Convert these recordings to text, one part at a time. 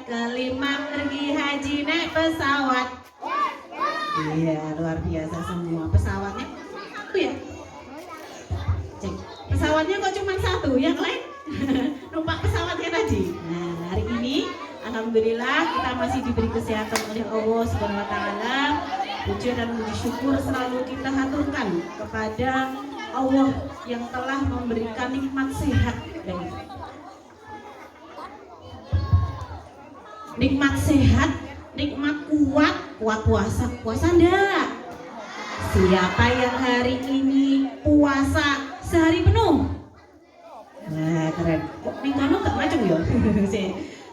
kelima pergi haji naik pesawat. Iya, luar biasa semua. Pesawatnya satu ya? Cek. Pesawatnya kok cuma satu, yang lain numpak pesawatnya tadi. Nah, hari ini alhamdulillah kita masih diberi kesehatan oleh Allah Subhanahu wa taala. Puji dan puji syukur selalu kita haturkan kepada Allah yang telah memberikan nikmat sehat dan nikmat sehat, nikmat kuat puasa enggak? Siapa yang hari ini puasa sehari penuh? Nah, keren. Kok minggu gak macam ya?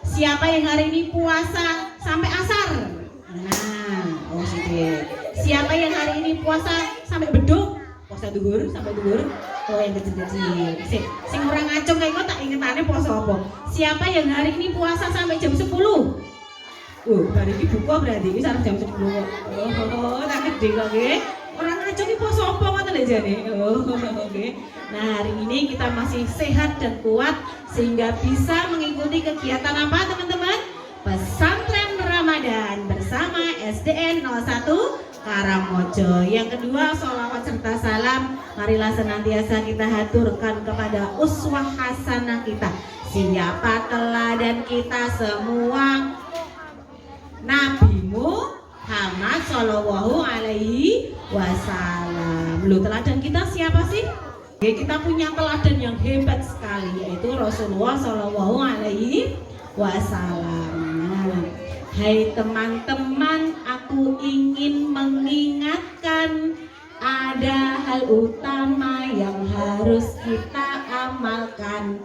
Siapa yang hari ini puasa sampai asar? Nah, oh sih. Siapa yang hari ini puasa sampai beduk? Puasa duhur sampai duhur. Oh yang kecil-kecil. Sing orang ngacung kayak kok tak ingetannya puasa apa? Siapa yang hari ini puasa sampai jam 10? Hari ini buka berarti ini harus jam 10. Oh, tak gede kok nggih. Orang ngacung iki puasa apa ngoten lho jane. Oh, oke. Nah, hari ini kita masih sehat dan kuat sehingga bisa mengikuti kegiatan apa teman-teman? Pesantren Ramadan bersama SDN 01 Karangmojo. Yang kedua, sholawat serta salam marilah senantiasa kita haturkan kepada uswah hasanah kita. Siapa teladan kita semua? Nabi Muhammad Shallallahu Alaihi Wasallam. Loh, teladan kita siapa sih? Kita punya teladan yang hebat sekali, yaitu Rasulullah Shallallahu Alaihi Wasallam. Hai teman-teman, aku ingin mengingatkan ada hal utama yang harus kita amalkan.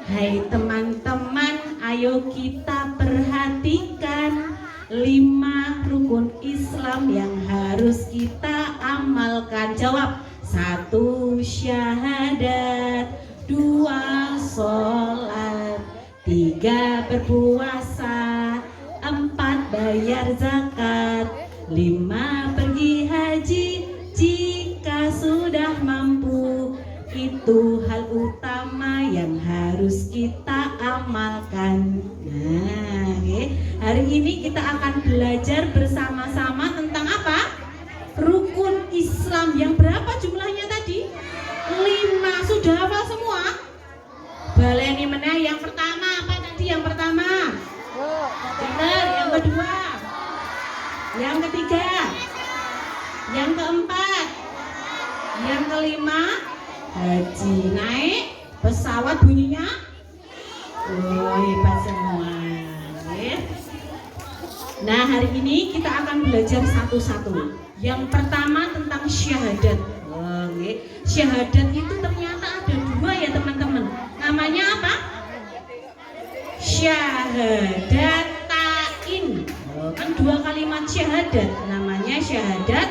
Hai teman-teman, ayo kita perhatikan 5 rukun Islam yang harus kita amalkan. Jawab. 1 syahadat, 2 sholat, 3 berpuasa, 4 bayar zakat, 5 pergi haji jika sudah mampu. Itu hal utama yang harus kita amalkan. Nah, hari ini kita akan belajar bersama-sama tentang apa? Rukun Islam yang berapa jumlahnya tadi? 5. Sudah hafal semua? Baleni meneh. Yang pertama apa tadi? Yang pertama? Benar. Yang kedua? Yang ketiga? Yang keempat? Yang kelima? Haji. Naik pesawat bunyinya? Oh, hebat semua. Nah, hari ini kita akan belajar satu-satu. Yang pertama tentang syahadat. Syahadat itu ternyata ada 2 ya teman-teman. Namanya apa? Syahadat ta'in. Kan 2 kalimat syahadat. Namanya syahadat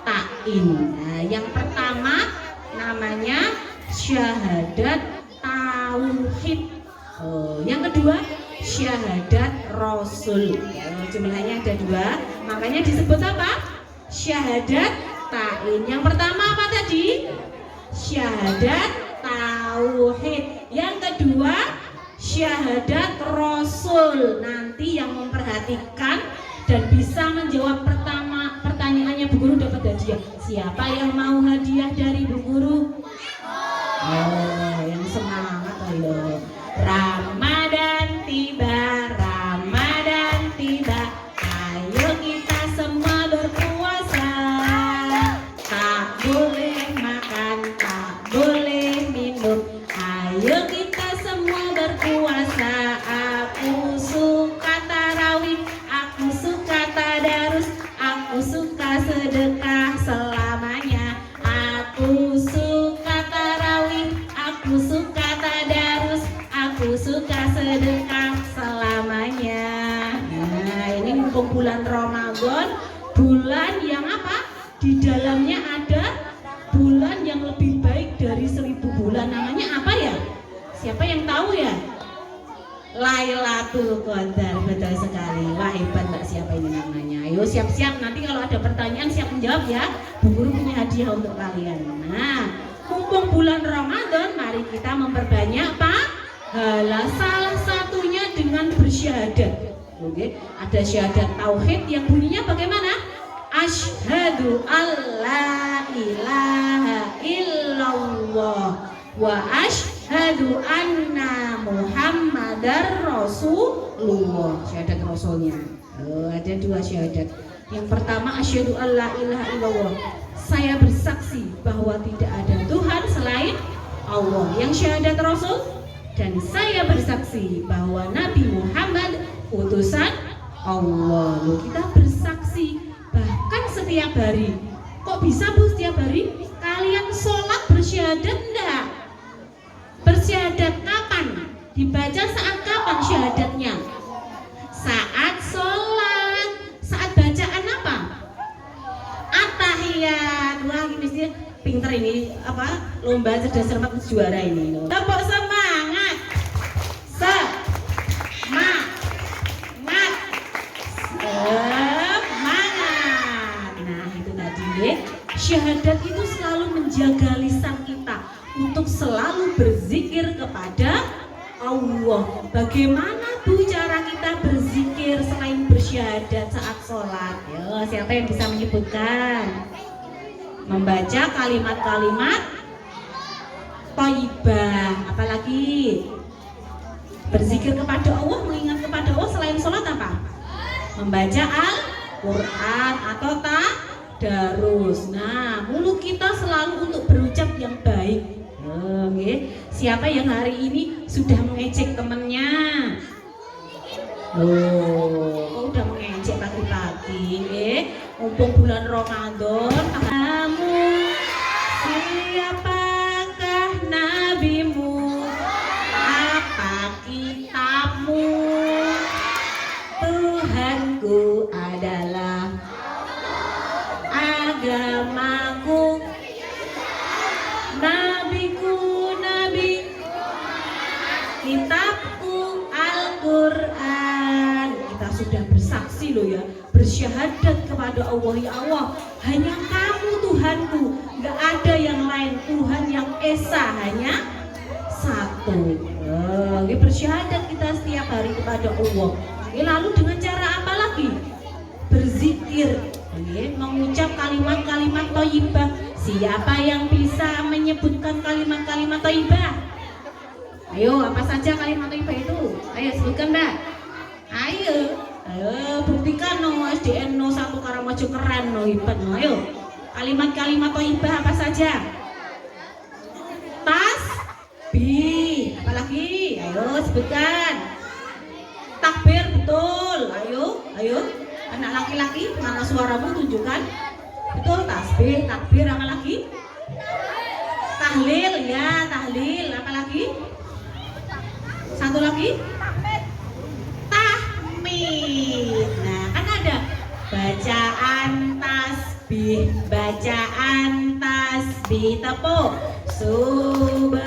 ta'in. Nah, yang pertama namanya syahadat tauhid. Yang kedua syahadat rasul. Jumlahnya ada 2, makanya disebut apa? Syahadat ta'in. Yang pertama apa tadi? Syahadat tauhid. Yang kedua syahadat rasul. Nanti yang memperhatikan dan bisa menjawab pertanyaannya Bu Guru dapat hadiah. Siapa yang mau hadiah dari Bu Guru? Oh, yang semangat ayo. Ramadan tiba, Ramadan tiba. Ayo kita semua berpuasa. Tak boleh makan, tak boleh minum. Ayo kita semua berpuasa. Aku suka tarawih, aku suka tadarus, aku suka sedekah selamanya. Aku suka tarawih, aku suka tadarus, aku suka sedekah selamanya. Nah, ini mumpung bulan Ramadan, bulan yang apa? Di dalamnya ada bulan yang lebih baik dari 1000 bulan. Namanya apa ya? Siapa yang tahu ya? Lailatul Qadar. Betul sekali. Wah, hebat Mbak, siapa ini namanya? Ayo siap-siap, nanti kalau ada pertanyaan siap menjawab ya. Bu Guru punya hadiah untuk kalian. Nah, mumpung bulan Ramadan, mari kita memperbanyak pahala. Salah satunya dengan bersyahadat. Oke, ada syahadat tauhid yang bunyinya bagaimana? Asyhadu alla ilaha illallah wa asyhadu anna muhammadar rasulullah. Syahadat rasulnya. Ada dua syahadat. Yang pertama asyhadu alla ilaha illallah. Saya bersaksi bahwa tidak ada Tuhan selain Allah. Yang syahadat rasul, dan saya bersaksi bahwa Nabi Muhammad utusan Allah. Loh, kita bersaksi bahkan setiap hari. Kok bisa Bu setiap hari? Kalian sholat bersyahadat enggak? Bersyahadat kapan? Dibaca saat kapan syahadatnya? Saat sholat. Saat bacaan apa? At-tahiyat. Wah, ini mesti pinter ini apa? Lomba cerdas cermat juara ini. Tepuk semangat. Semangat. Nah itu tadi syahadat itu selalu menjaga lisan kita untuk selalu berzikir kepada Allah. Bagaimana Bu cara kita berzikir selain bersyahadat saat sholat? Yo, siapa yang bisa menyebutkan? Membaca kalimat-kalimat thayyibah. Apalagi berzikir kepada Allah, mengingat kepada Allah selain sholat apa? Membaca Al-Quran atau tadarus. Nah, mulut kita selalu untuk berucap yang baik. Okay. Siapa yang hari ini sudah mengejek temannya? Oh, udah mengejek pagi-pagi. Mumpung bulan Ramadan. Kamu siapakah nabimu? Apa kitabmu? Tuhanku adalah agamaku, nabiku nabi, kitabku Al-Quran. Kita sudah bersaksi loh ya, bersyahadat kepada Allah. Ya Allah, hanya kamu Tuhanku, gak ada yang lain. Tuhan yang esa hanya satu. Bersyahadat kita setiap hari kepada Allah. Lalu dengan cara apa lagi? Berzikir, mengucap kalimat-kalimat thayyibah. Siapa yang bisa menyebutkan kalimat-kalimat thayyibah? Ayo, apa saja kalimat thayyibah itu? Ayo sebutkan, Mbak. Ayo, buktikan no SDN no 1 Karangmojo keren no hebat no. Ayo, kalimat-kalimat thayyibah apa saja? Tasbih, apalagi? Ayo sebutkan. Takbir, betul. Ayo, anak laki-laki, mana suaramu tunjukkan. Betul, tasbih, takbir, apa lagi? Tahlil, ya, tahlil, apa lagi? Satu lagi? Tahmid. Nah, kan ada bacaan tasbih, tepuk. Subhanallah,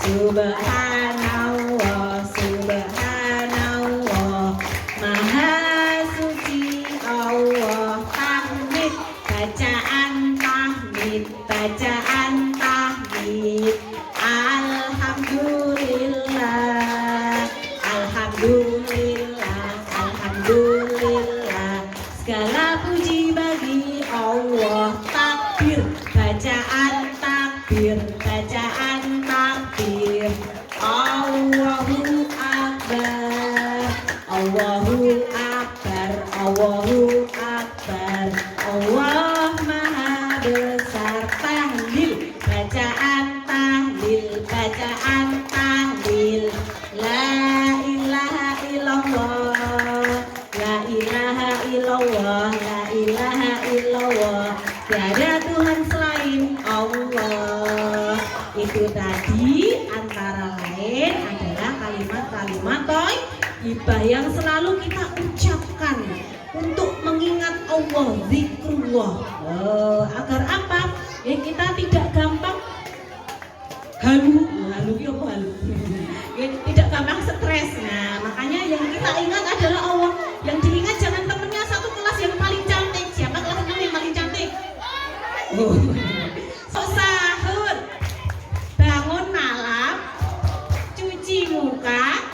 subhanallah, subhanallah, maha suci Allah. Tahmid, bacaan tahmid, bacaan tahmid. Alhamdulillah, alhamdulillah, alhamdulillah, segala puji bagi Allah. Takbir, bacaan takbir, bacaan takbir. Allahu Akbar, Allahu Akbar, Allahu Akbar. Allah Maha Besar. Tahlil, bacaan tahlil, bacaan tahlil. La ilaha illallah, la ilaha illallah, la ilaha illallah. Tiada Tuhan selain Allah. Itu tadi antara lain adalah kalimat-kalimat thayyibah yang selalu kita ucapkan untuk mengingat Allah, zikrullah. Agar apa? Ya kita tidak gampang halu ya apa halu? Ya, tidak gampang stres. Nah, makanya yang kita ingat adalah Allah. Yang diingat jangan temennya satu kelas yang paling cantik. Siapa kelas yang paling cantik? So, sahur, bangun malam, cuci muka,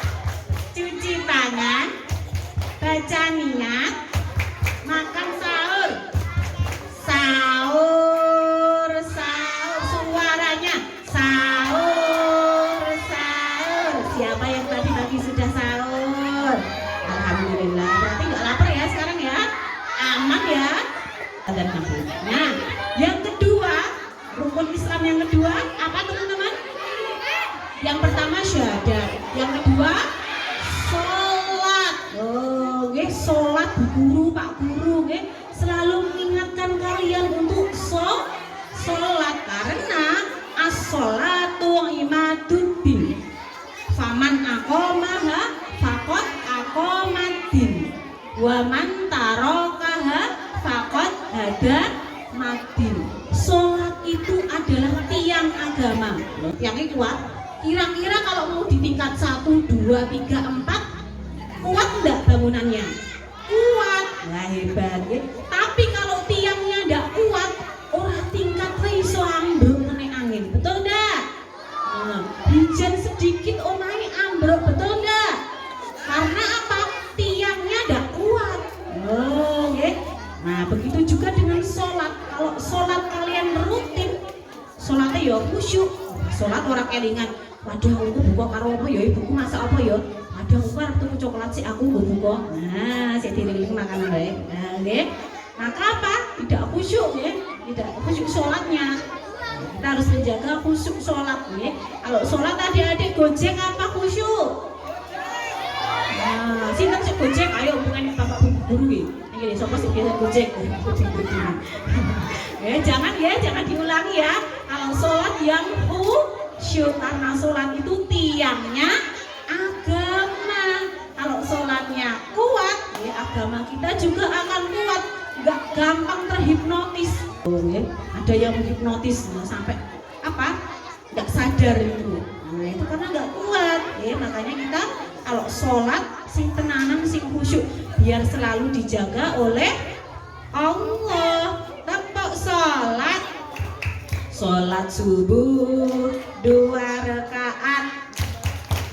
syahadat. Yang kedua, sholat. Oh, nggih, sholat Bu Guru, Pak Guru nggih selalu mengingatkan kalian untuk sholat karena as-sholatu imaduddin. Faman aqamaha faqad aqamaddin. Wa man tarakaha faqad hadamaddin. Sholat itu adalah tiang agama. Tiangnya kuat. Kira-kira kalau mau di tingkat 1, 2, 3, 4 kuat enggak bangunannya? Kuat. Nah, hebat ya. Tapi kalau tiangnya enggak kuat, orang tingkat iso ambruk meneh angin. Betul enggak? Nah, hujan sedikit omahe ambruk, betul enggak? Karena apa? Tiangnya enggak kuat. Oh, ya. Nah, begitu juga dengan sholat. Kalau sholat kalian rutin, sholatnya ya khusyuk. Sholat orang kelingan. Waduh, aku buka karo apa ya? Ibuku masak apa ya? Waduh, aku arep tuku coklat sih aku buka. Nah, saya dililing makanan baik. Nah, nggih. Maka apa? Tidak khusyuk ya. Tidak khusyuk sholatnya. Kita harus menjaga khusyuk sholat ya. Kalau sholat adik-adik gojek apa khusyuk? Nah, sinten sing gojek? Ayo hubungan Bapak Guru iki. Ini sapa sing biasa gojek? Jangan diulangi ya. Kalau sholat yang khusyuk, karena sholat itu tiangnya agama. Kalau sholatnya kuat, ya agama kita juga akan kuat. Gak gampang terhipnotis. Oh, ya. Ada yang menghipnotis sampai apa? Gak sadar itu. Nah, itu karena gak kuat. Ya, makanya kita kalau sholat sing tenanan sing khusyuk biar selalu dijaga oleh Allah. Tepuk sholat. Sholat subuh 2 rakaat,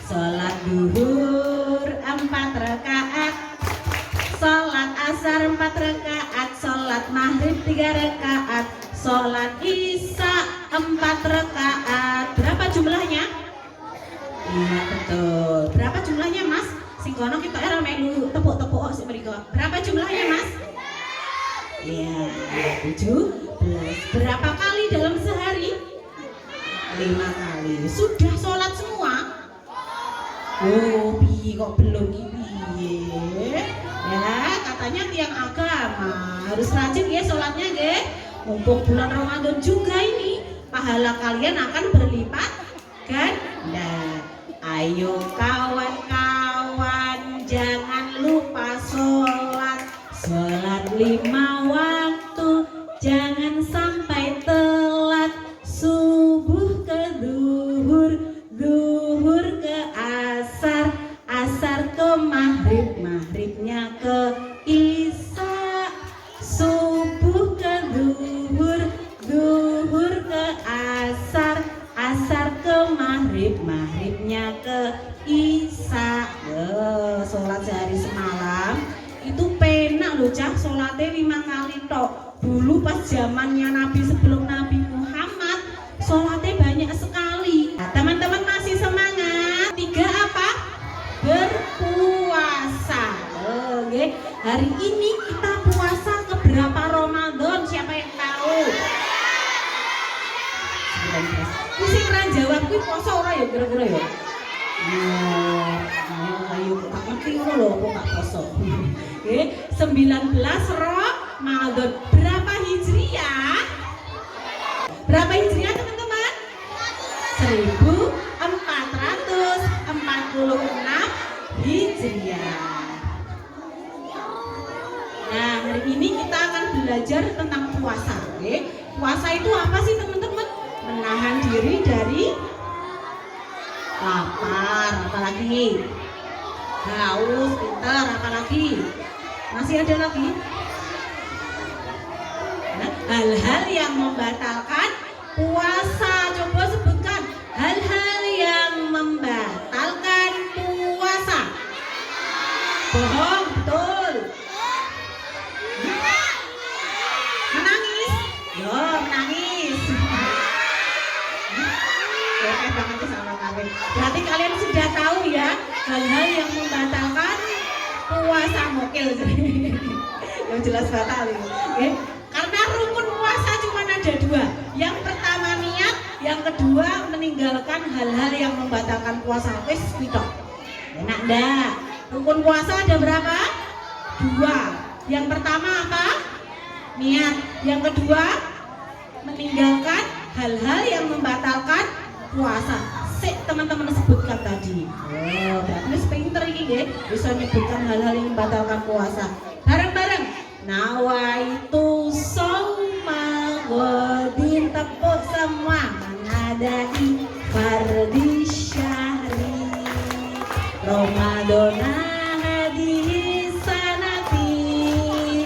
sholat duhur 4 rakaat, sholat asar 4 rakaat, sholat maghrib 3 rakaat, sholat isya 4 rakaat. Berapa jumlahnya? Iya betul. Berapa jumlahnya Mas? Sing kono kita era melu tepuk-tepuk sik mriko. Berapa jumlahnya Mas? Iya, 17. Berapa kali dalam sehari? 5 kali. Sudah sholat semua? Oh, piye kok belum piye? Ya, katanya tiang agama. Harus rajin ya sholatnya, nggih. Mumpung bulan Ramadan juga ini, pahala kalian akan berlipat ganda. Ayo kawan-kawan, jangan lupa sholat. Sholat 5 waktu, jangan sampai telat. Subuh ke duhur, duhur ke asar, asar ke maghrib, maghribnya ke isya. Subuh ke duhur, duhur ke asar, asar ke maghrib, maghribnya ke isya. Sholat sehari semalam itu penak loh Cah, sholatnya 5 kali tok. Dulu pas zamannya Nabi sebelum Nabi Muhammad, sholatnya banyak sekali. Nah, teman-teman masih semangat? 3 apa? Berpuasa. Oke, hari ini kita puasa keberapa Ramadan? Siapa yang tahu? 19. Pusing ra jawab kuwi poso ora ya kira-kira ya? Ayo tak ngerti ngono lho kok gak poso. Oke, 19 Ramadan. Berapa Hijriah? Berapa Hijriah teman-teman? 1446 Hijriah. Nah, hari ini kita akan belajar tentang puasa. Oke? Puasa itu apa sih teman-teman? Menahan diri dari lapar, apalagi haus, pintar, apalagi masih ada lagi hal-hal yang membatalkan puasa. Coba sebutkan hal-hal yang membatalkan puasa. Bohong, betul. Menangis? Yo, menangis. Oke banget sama kalian. Berarti kalian sudah tahu ya hal-hal yang membatalkan puasa mokil. Yang jelas batal ya. Okay? Karena rukun puasa cuma ada 2. Yang pertama niat, yang kedua meninggalkan hal-hal yang membatalkan puasa. Wis pitok. Enak ndak? Rukun puasa ada berapa? 2. Yang pertama apa? Niat. Yang kedua, meninggalkan hal-hal yang membatalkan puasa. Teman-teman sebutkan tadi. Oh, berarti pinter ini deh, bisa menyebutkan hal-hal yang membatalkan puasa. Bareng-bareng. Nawaitu soma godin, tepuk semua mengadai fardhi syahri Ramadana hadihi sanati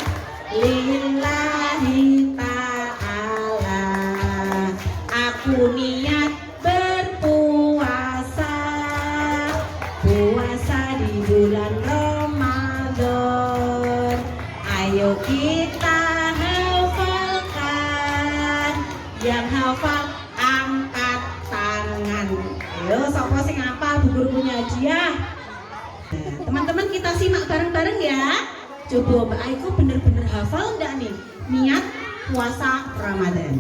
lillahi ta'ala. Aku niat puasa di bulan Ramadan. Ayo kita hafalkan, yang hafal angkat tangan. Ayo sapa sing hafal bu guru punya hadiah. Nah, teman-teman kita simak bareng-bareng ya. Coba Mbak Aiko bener-bener hafal enggak nih niat puasa Ramadan?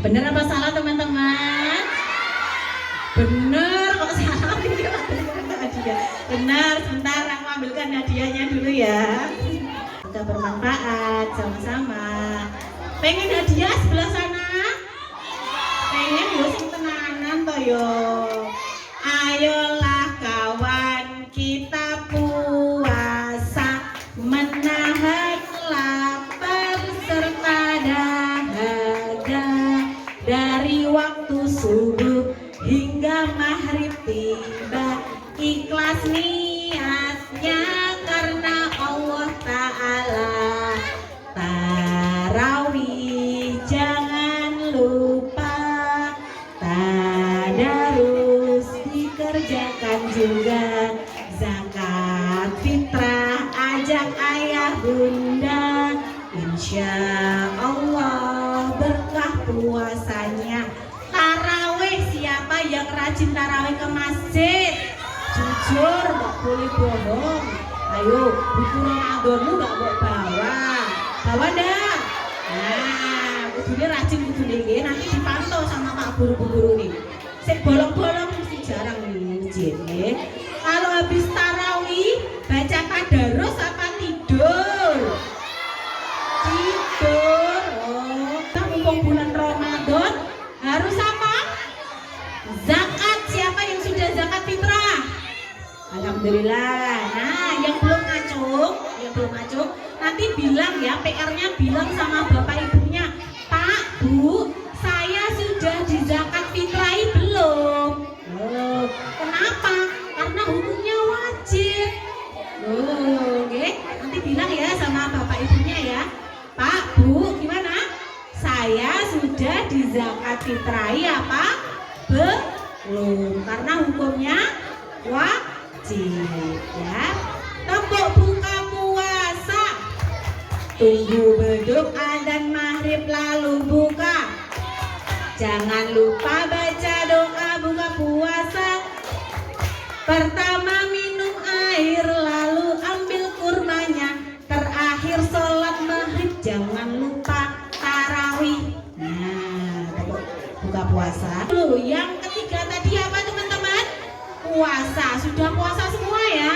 Bener apa salah teman-teman? Bener kok salah. Benar, sebentar aku ambilkan hadiahnya dulu ya. Semoga bermanfaat sama-sama. Pengen hadiah sebelah sana? Pengen yo sing tenanan to yo. Ayolah kawan kita puasa, menahan lapar serta dahaga. Dari waktu subuh hingga maghrib tiba, ikhlas niatnya karena Allah Ta'ala. Tarawih jangan lupa, tadarus dikerjakan juga. Zakat fitrah ajak ayah bunda, insya Allah berkah puasanya. Tarawih, siapa yang rajin tarawih ke masjid? Jujur, gak boleh bohong. Ayo, buku Ramadanmu gak mau bawa. Bawa dah. Nah, kudunya rajin kudunya, nanti dipantau sama Pak Guru-guru nih. Sik bolong-bolong mesti jarang nih masjid. Kalau habis tarawih baca tadarus apa tidur? Tidur. Oh, mumpung bulan Ramadan harus apa? Zakat. Siapa yang sudah zakat fitrah? Alhamdulillah. Nah, yang belum ngacung, nanti bilang ya, PR-nya bilang sama bapak ibunya, Pak, Bu, saya sudah di zakat fitrahi belum? Oh, kenapa? Karena hukumnya wajib. Oh, okay. Nanti bilang ya sama bapak ibunya ya, Pak, Bu, gimana? Saya sudah di zakat fitrahi apa? Belum, karena hukumnya wajib ya. Tepuk buka puasa, tunggu beduk adzan maghrib lalu buka. Jangan lupa baca doa buka puasa. Pertama minum air lalu ambil kurmanya. Terakhir sholat maghrib jangan lupa tarawih. Nah, buka puasa. Yang ketiga tadi apa teman-teman? Puasa. Sudah puasa semua ya?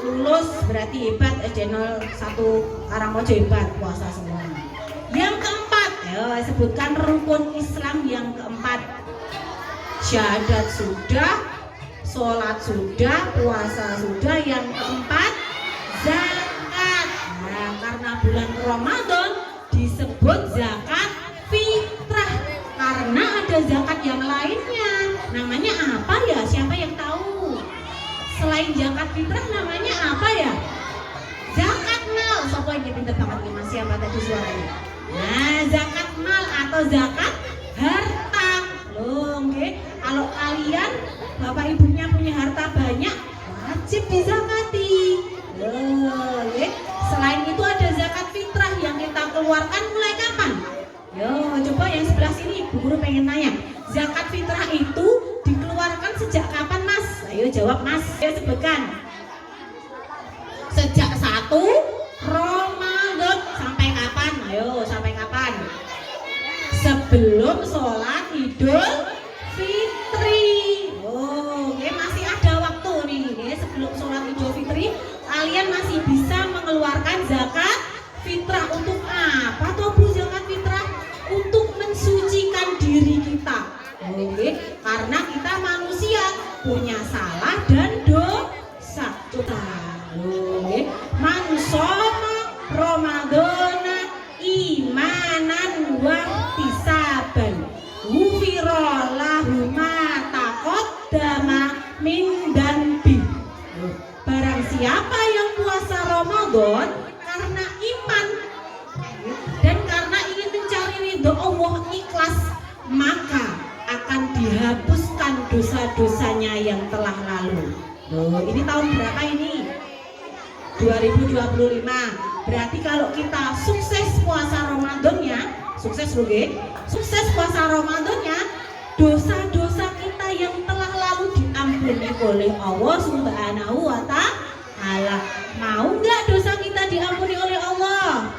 Lulus berarti hebat. SD 01 Karangmojo hebat, puasa semua. Yang keempat, sebutkan rukun Islam yang keempat. Syahadat sudah, sholat sudah, puasa sudah. Yang keempat, zakat. Nah, karena bulan Ramadan disebut zakat fitrah karena ada zakat yang lainnya. Namanya apa ya? Siapa yang tahu? Selain zakat fitrah namanya apa ya? Zakat mal. Sopo ini pinter banget nih Mas, siapa tadi suaranya? Nah, zakat mal atau zakat harta. Loh, okay. Kalau kalian bapak ibunya punya harta banyak, wajib dizakati. Loh, okay. Selain itu ada zakat fitrah yang kita keluarkan mulai kapan? Yo, coba yang sebelah sini, Bu Guru pengen nanya. Zakat fitrah itu dikeluarkan sejak kapan, Mas? Ayo jawab Mas. Ya sebutkan. Sejak 1 Ramadan sampai kapan? Ayo, sampai kapan? Sebelum sholat Idul Fitri. Oh, ini masih ada waktu nih. Ini sebelum sholat Idul Fitri, kalian masih bisa mengeluarkan zakat fitrah. Untuk apa toh Bu zakat fitrah? Untuk mensucikan diri kita. Oke, karena kita manusia punya salah dan dosa. Oke, man shoma Ramadana imanan wa ihtisaban ghufira lahu ma taqaddama min dzanbi. Barang siapa yang puasa Ramadan karena iman dan karena ingin mencari ridho Allah ikhlas, maka akan dihapuskan dosa-dosanya yang telah lalu. Loh, ini tahun berapa ini? 2025. Berarti kalau kita sukses puasa Ramadannya, sukses loh ge, sukses puasa Ramadannya, dosa-dosa kita yang telah lalu diampuni oleh Allah Subhanahu wa Ta'ala. Mau nggak dosa kita diampuni oleh Allah?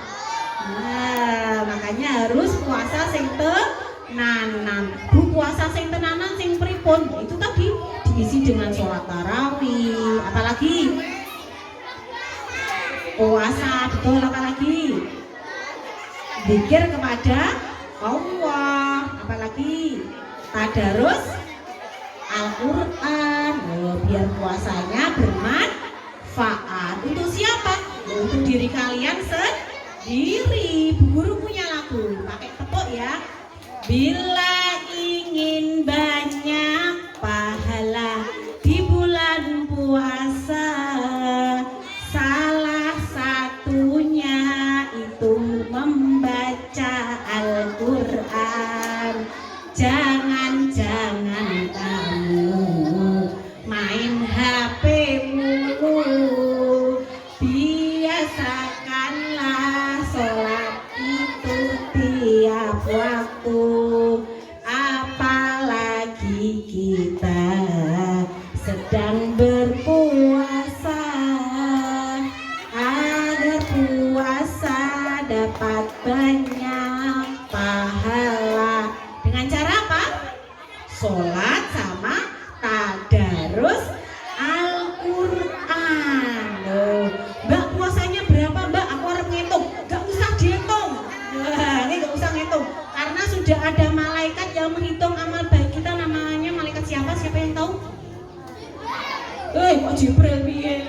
Nah, makanya harus puasa sing tenanan. Bu puasa sing tenanan sing pripun? Itu tadi diisi dengan sholat tarawih, apalagi puasa, betul, apalagi zikir kepada Allah, apalagi tadarus Al-Quran. Biar puasanya bermanfaat. Untuk siapa? Untuk diri kalian sendiri. Bu Guru punya lagu, pakai tepuk ya. Bila ingin banyak pahala di bulan puasa, salah satunya itu membaca Al-Quran. Jangan-jangan kamu main HP mulu, biasakanlah sholat itu tiap waktu. Apalagi kita sedang berpuasa, agar puasa dapat banyak pahala. Dengan cara apa? Sholat sama tadarus Al-Quran. Mbak puasanya berapa Mbak? Aku harus ngitung. Gak usah dihitung. Ini gak usah ngitung. Karena sudah ada malaikat yang menghitung amal baik kita. Namanya malaikat siapa? Siapa yang tahu? Kok Jibril piye?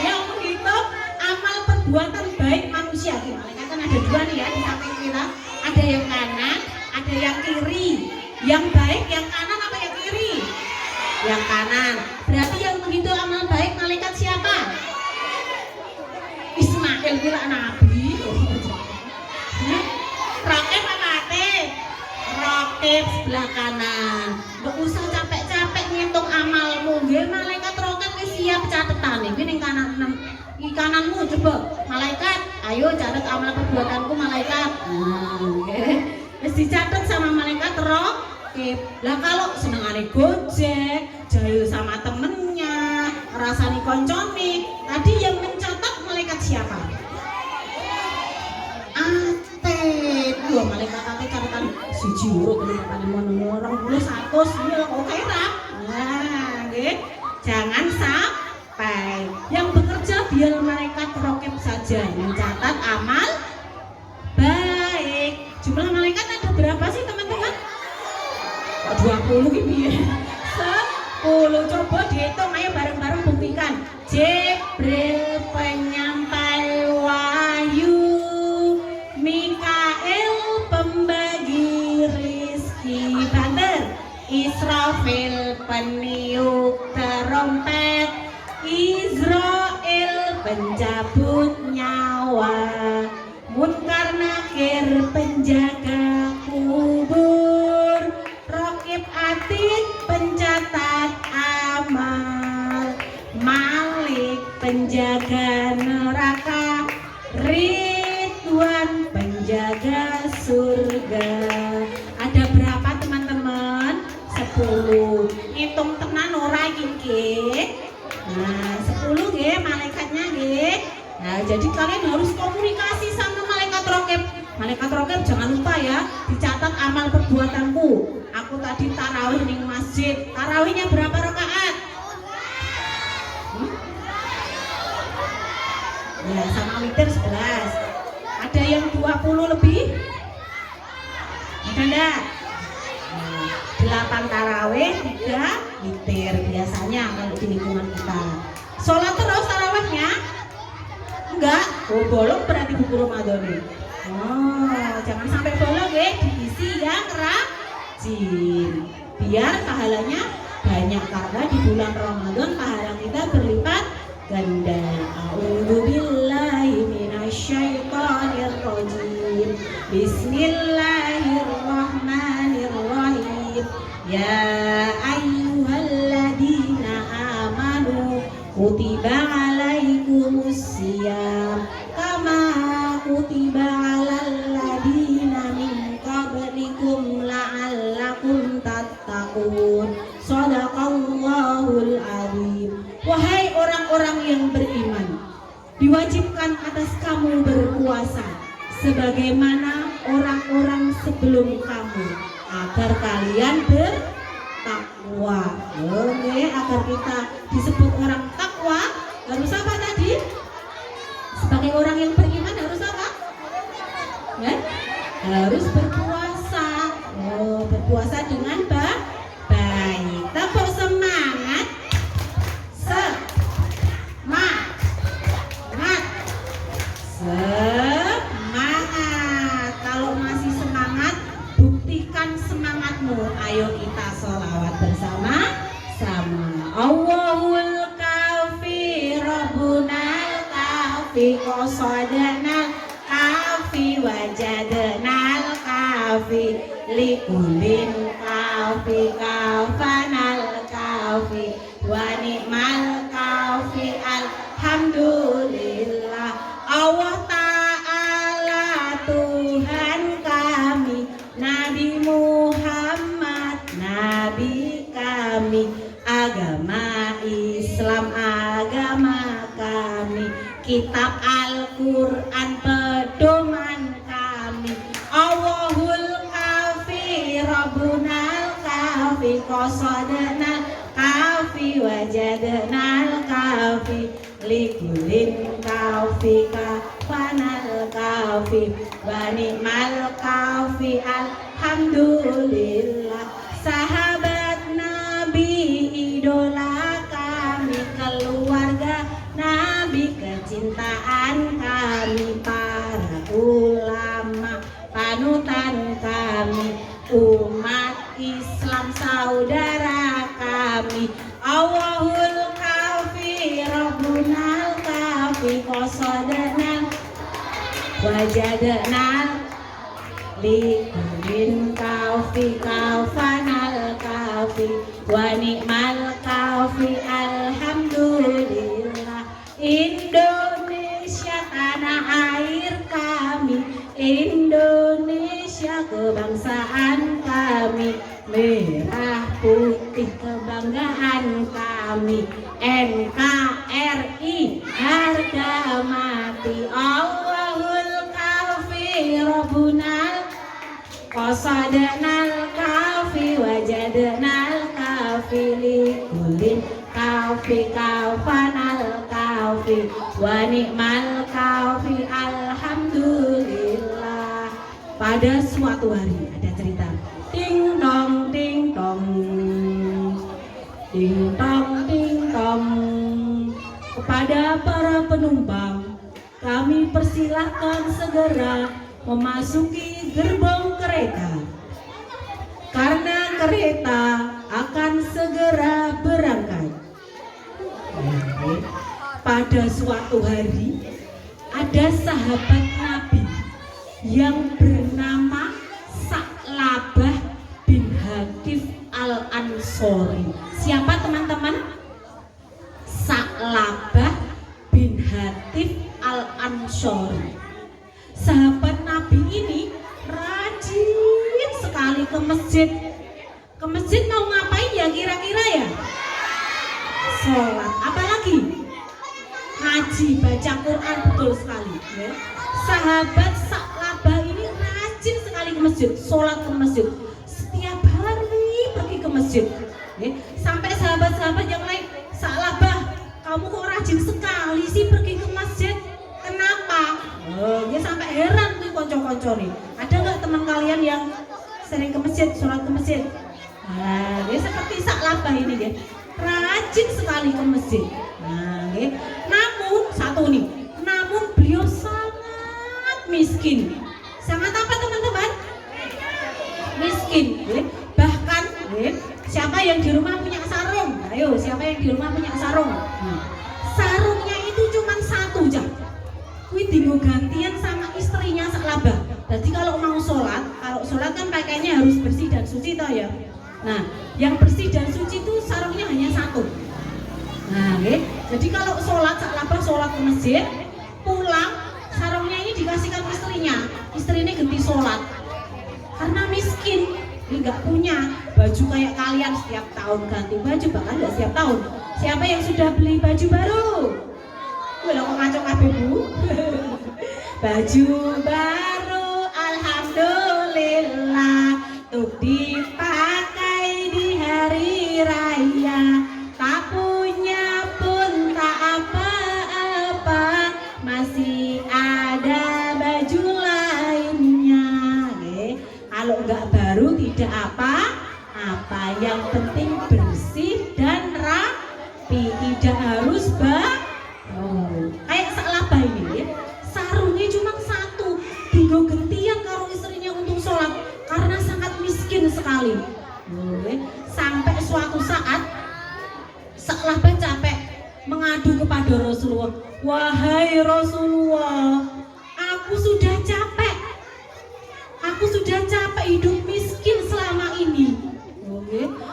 Yang menghitung amal perbuatan baik manusia. Malaikat kan ada 2 nih ya di samping kita. Ada yang kanan, ada yang kiri. Yang baik yang kanan apa yang kiri? Yang kanan. Berarti yang menghitung amal baik malaikat siapa? Ismail kira nabi. Rokib apa ate? Rokib sebelah kanan. Gak usah capek-capek ngitung amalmu. Nggih malaikat rokib wis siap catetan iki ning kanan. Iki kananmu coba. Malaikat, ayo catat amal perbuatanku malaikat. Nggih. Wis dicatat sama malaikat rokib. Lah kalau senengane gojek, jayu sama temennya, rasani koncone, tadi yang mencatat malaikat siapa? Loh, malaikat ate catatan 1 euro 5 orang 100 ya kok kira. Nah, nggih. Jangan sampai yang bekerja biar malaikat rokib saja mencatat amal baik. Jumlah malaikat ada berapa sih teman-teman? 20 gitu ya. 10. Coba dihitung, ayo bareng-bareng buktikan. Jibril penyampai wahyu, Mikael pembagi rizki, banter Israfil peniup terompet, Israel pencabut nyawa, Munkar Nakir penjaga kubur, Rokib Atid pencatat amal, Malik penjaga neraka, Ridwan penjaga surga. Ada berapa teman-teman? 10. Hitung tenan ora iki nggih. Nah, 10 nggih malaikatnya nggih. Nah, jadi kalian harus komunikasi sama malaikat rokib. Malaikat rokib jangan lupa ya, dicatat amal perbuatanku. Aku tadi tarawih ning masjid. Tarawihnya berapa rakaat? Ya, sama witir 11. Ada yang 20 lebih? Ada enggak? 8 tarawih, 3 witir biasanya kalau di lingkungan kita. Sholat terus tarawihnya? Enggak, bolong berarti buku Ramadan. Oh, jangan sampai bolong ya, diisi yang rajin. Biar pahalanya banyak karena di bulan Ramadan pahala kita berlipat ganda. A'udzubillahi minasyaitonirrajim. Bismillahirrahmanirrahim. Ya ayyuhalladzina amanu kutiba alaikumusiyam kama kutiba alal ladina min qablikum la'allakum tattaqun. Shadaqallahul azim. Wahai orang-orang yang beriman, diwajibkan atas kamu berpuasa sebagaimana orang-orang sebelum kamu, agar kalian bertakwa. Oke, agar kita disebut orang takwa harus apa tadi? Sebagai orang yang beriman harus apa? Ya? Harus berpuasa. Oh, berpuasa dengan baik. Tepuk semangat. Semangat. Kalau masih semangat, buktikan semangatmu. Ayo kita sholawat bersama sama. Allahul kafi Rabbunal kafi qasadanal kafi wajadanal kafi likulin kafi kafanal kafi wa ni'mal kafi alhamdulillah. Allah Ta'ala Tuhan kami, Nabi Muhammad Nabi kami, agama Islam agama kami, kitab Al-Quran pedoman kami. Allahul kafi Rabbunal kafi qasadanal kafi wajadnal kafi likulin kafi kafanal kafi wa ni'mal kafi alhamdulillah. Sahabat Nabi idola kami, keluarga Nabi kecintaan kami, para ulama panutan kami, umat Islam saudara kami. Allahul kafi Rabbunal kafi qasadanal wajadnal likulin kafi kafanal kafi wa ni'mal kafi alhamdulillah. Indonesia tanah air kami, Indonesia kebangsaan kami, merah putih kebanggaan kami, NKRI harga mati. Allahul kafi Rabbunal qasadanal kafi wajadnal kafi likulin kafi kafanal kafi wa ni'mal kafi alhamdulillah. Pada suatu hari ada cerita, ding dong ding dong, ding dong ding dong. Kepada para penumpang kami persilahkan segera memasuki gerbong kereta, karena kereta akan segera berangkat. Pada suatu hari ada sahabat Nabi yang bernama Sa'labah bin Hakif Al-Ansori. Siapa teman-teman? Sa'labah bin Hakif Al-Ansori. Sahabat Nabi ini rajin sekali ke masjid. Ke masjid mau ngapain ya kira-kira ya? sholat, apalagi ngaji, baca Quran, betul sekali ya. Sahabat Sa'labah ini rajin sekali ke masjid, sholat ke masjid, setiap hari pergi ke masjid ya. Sampai sahabat-sahabat yang lain, Sa'labah, kamu kok rajin sekali sih pergi ke masjid, kenapa? Dia sampai heran tuh konco-konco nih. Ada nggak teman kalian yang sering ke masjid, sholat ke masjid? Nah, dia seperti Sa'labah ini ya, rajin sekali ke masjid. Nah, ya. Namun satu nih, namun beliau sangat miskin. Sangat apa teman-teman? Miskin. Ya. Bahkan, ya, siapa yang di rumah punya sarung? Ayo, siapa yang di rumah punya sarung? Sarungnya itu cuma satu aja. Kuwi dinggo gantian sama istrinya Sa'labah. Jadi kalau mau sholat, kan pakainya harus bersih dan suci toh ya. Nah, yang bersih dan suci itu sarungnya hanya satu. Nah, okay. Jadi kalau sholat Sa'labah sholat ke masjid, pulang sarungnya ini dikasihkan istrinya. Istrinya ganti sholat. Karena miskin, dia nggak punya baju kayak kalian setiap tahun ganti baju, bahkan nggak setiap tahun. Siapa yang sudah beli baju baru? Wah, kok ngaco kabeh Bu? Baju baru, alhamdulillah, tuh dipakai di hari raya. Tak punya pun tak apa-apa, masih ada baju lainnya. Kalau nggak baru tidak apa-apa, yang penting bersih dan rapi, tidak harus kayak Sa'labah ini ya, sarungnya cuma satu, tinggal gantian karo istrinya untuk sholat karena sangat miskin sekali. Sampai suatu saat Sa'labah capek mengadu kepada Rasulullah, wahai Rasulullah, aku sudah capek hidup miskin selama ini.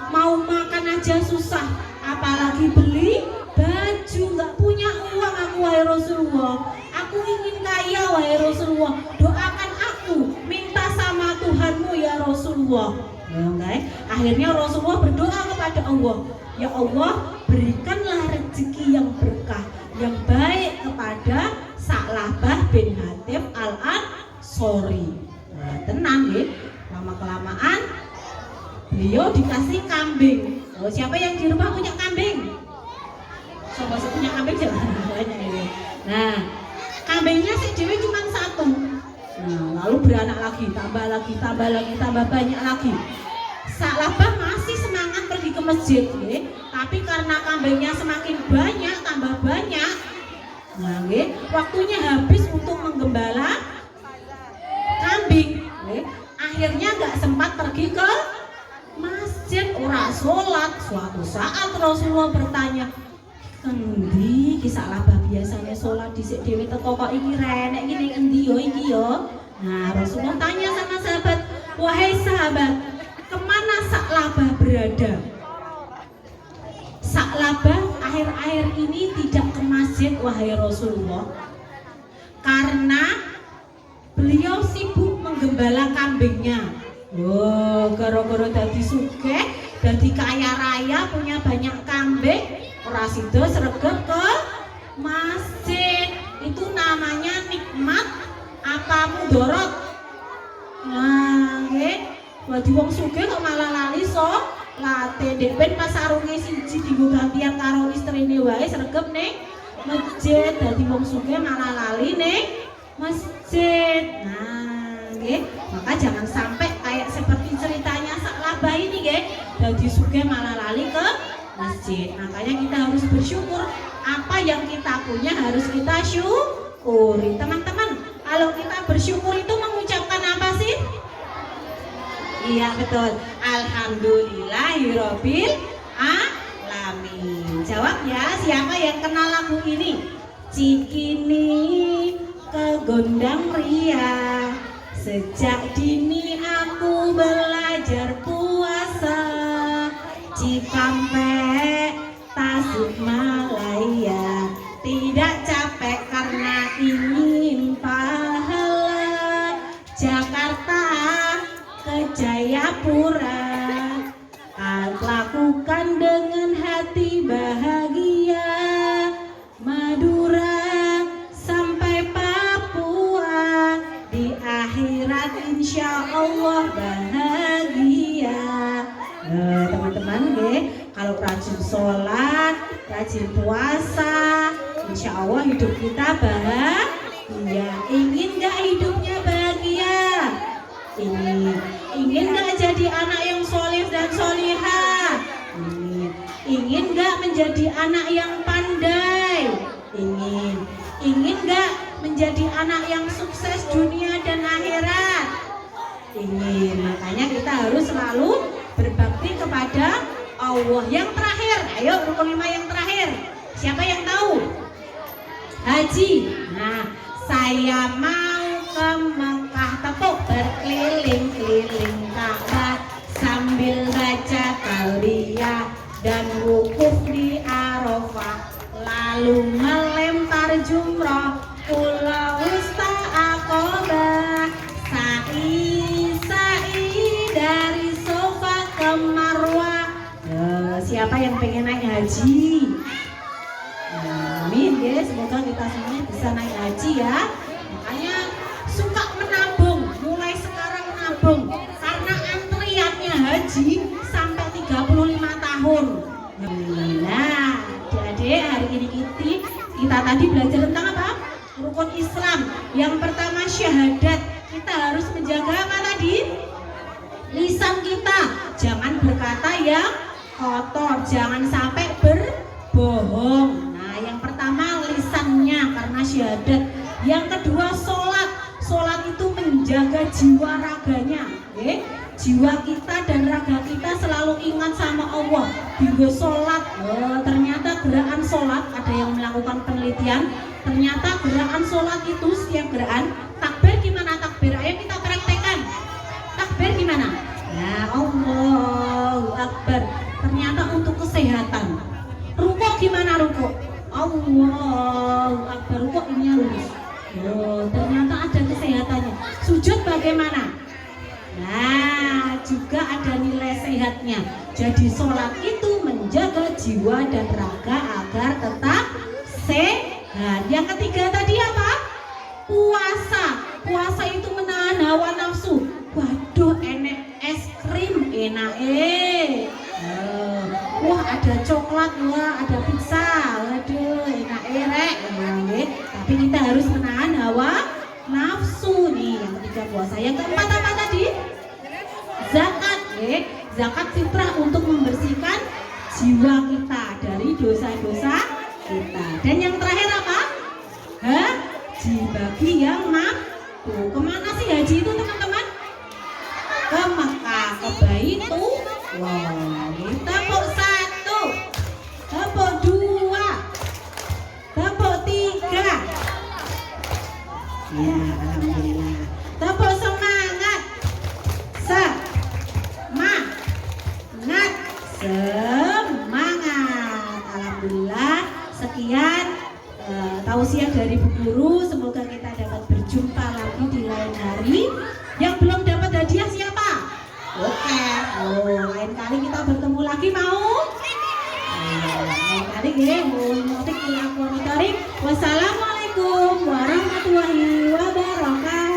Mau makan aja susah, apalagi beli baju, nggak punya uang aku wahai Rasulullah. Aku ingin kaya wahai Rasulullah, doakan aku, minta sama Tuhanmu ya Rasulullah. Akhirnya Rasulullah berdoa kepada Allah, ya Allah, berikanlah rezeki yang berkah, yang baik kepada Sa'labah bin Hatib al-Ansori. Nah, tenang ya, lama-kelamaan beliau dikasih kambing. Siapa yang di rumah punya kambing? Coba punya kambing jangan banyak ini. Nah, kambingnya si dewi cuma satu. Nah, lalu beranak lagi, tambah banyak lagi. Sa'labah masih semangat pergi ke masjid, ya. Tapi karena kambingnya semakin banyak, tambah banyak. Nah, ya, waktunya habis untuk menggembala kambing. Ya. Akhirnya nggak sempat pergi ke masjid, ora sholat. Suatu saat Rasulullah bertanya, endi ki Sa'labah biasanya sholat dhisik dhewe teko kok iki renek iki ning endi yo iki yo. Nah, Rasulullah tanya sama sahabat, wahai sahabat, kemana Sa'labah berada? Sa'labah akhir-akhir ini tidak ke masjid wahai Rasulullah, karena beliau sibuk menggembala kambingnya. Gara-gara dadi sugih, dadi kaya raya, punya banyak kambing, ora sida sregep ke masjid. Itu namanya nikmat apa mudorot. Nah, nggih, dadi wong sugih kok malah lali late ndek ben pas sarunge siji dienggo gantian karo istrine wae sregep ning masjid, dadi wong sugih malah lali ning masjid. Nah, nggih, maka jangan sampai kayak seperti ceritanya Sa'labah ini nggih, dadi sugih malah lali ke masjid. Makanya kita harus bersyukur, apa yang kita punya harus kita syukuri. Teman-teman, kalau kita bersyukur itu mengucapkan apa sih? Iya betul, alhamdulillahirabbil alamin. Jawab ya, siapa yang kenal lagu ini? Cikini kegondang ria, sejak dini aku belajar puasa, Cikampek Tasikmalaya, tidak capek karena ingin pahala, Jakarta ke Jayapura, lakukan dengan hati bahagia. rajin sholat, rajin puasa, insya Allah hidup kita bahagia. Ingin gak hidupnya bahagia? Ingin gak jadi anak yang soleh dan solihah? Ingin gak menjadi anak yang pandai? Ingin gak menjadi anak yang sukses dunia dan akhirat? Ingin. Makanya kita harus selalu berbakti kepada Allah. Yang terakhir, ayo rukun 5 yang terakhir. Siapa yang tahu? Haji. Nah, saya mau ke Mekah, tepuk berkeliling-keliling Ka'bah sambil baca talbiyah dan wukuf di Arafah, lalu melempar jumrah pulau Wusta Aqabah, sa'i dari Sofa ke Marwah. Siapa yang pengen naik haji? Amin ya, semoga kita semua bisa naik haji ya. Makanya suka menabung, mulai sekarang menabung, karena antriannya haji sampai 35 tahun. Nah, adik-adik, hari ini kita tadi belajar tentang apa? Rukun Islam. Yang pertama syahadat. Kita harus menjaga apa tadi? Lisan kita, jangan berkata yang kotor, jangan sampai berbohong. Nah, yang pertama lisannya karena syahadat. Yang kedua sholat. Sholat itu menjaga jiwa raganya, okay? Jiwa kita dan raga kita selalu ingat sama Allah. Hingga sholat, ternyata gerakan sholat, ada yang melakukan penelitian, ternyata gerakan sholat itu setiap gerakan. Takbir gimana takbir? Ayo kita praktekkan. Takbir gimana? Ya, Allahu Akbar. Ternyata untuk kesehatan. Rukuk gimana rukuk? Allahu Akbar. Rukuk ini lurus. Ternyata ada kesehatannya. Sujud bagaimana? Nah, juga ada nilai sehatnya. Jadi sholat itu menjaga jiwa dan raga agar tetap sehat. Yang ketiga tadi apa? Puasa. Puasa itu menahan hawa nafsu. Waduh, enek es krim, enak wah ada coklat, wah ada pizza, waduh enak rek. Tapi kita harus menahan hawa nafsu nih. Yang ketiga puasa. Yang keempat apa tadi? Zakat. Zakat fitrah untuk membersihkan jiwa kita dari dosa-dosa kita. Dan yang terakhir apa? Haji bagi yang mampu. Kemana sih haji itu teman-teman? Ke Mekah, ke Baitullah. Tepuk 1, tepuk 2, tepuk 3. Ya, alhamdulillah. Tepuk semangat. Semangat. Alhamdulillah. Sekian tausiah dari Bu Guru. Semoga kita dapat berjumpa lagi di lain hari. Yang belum dapat hadiah siapa? Oke. Lain kali kita bertemu lagi mau? Lain kali ya. Wassalamualaikum warahmatullahi wabarakatuh.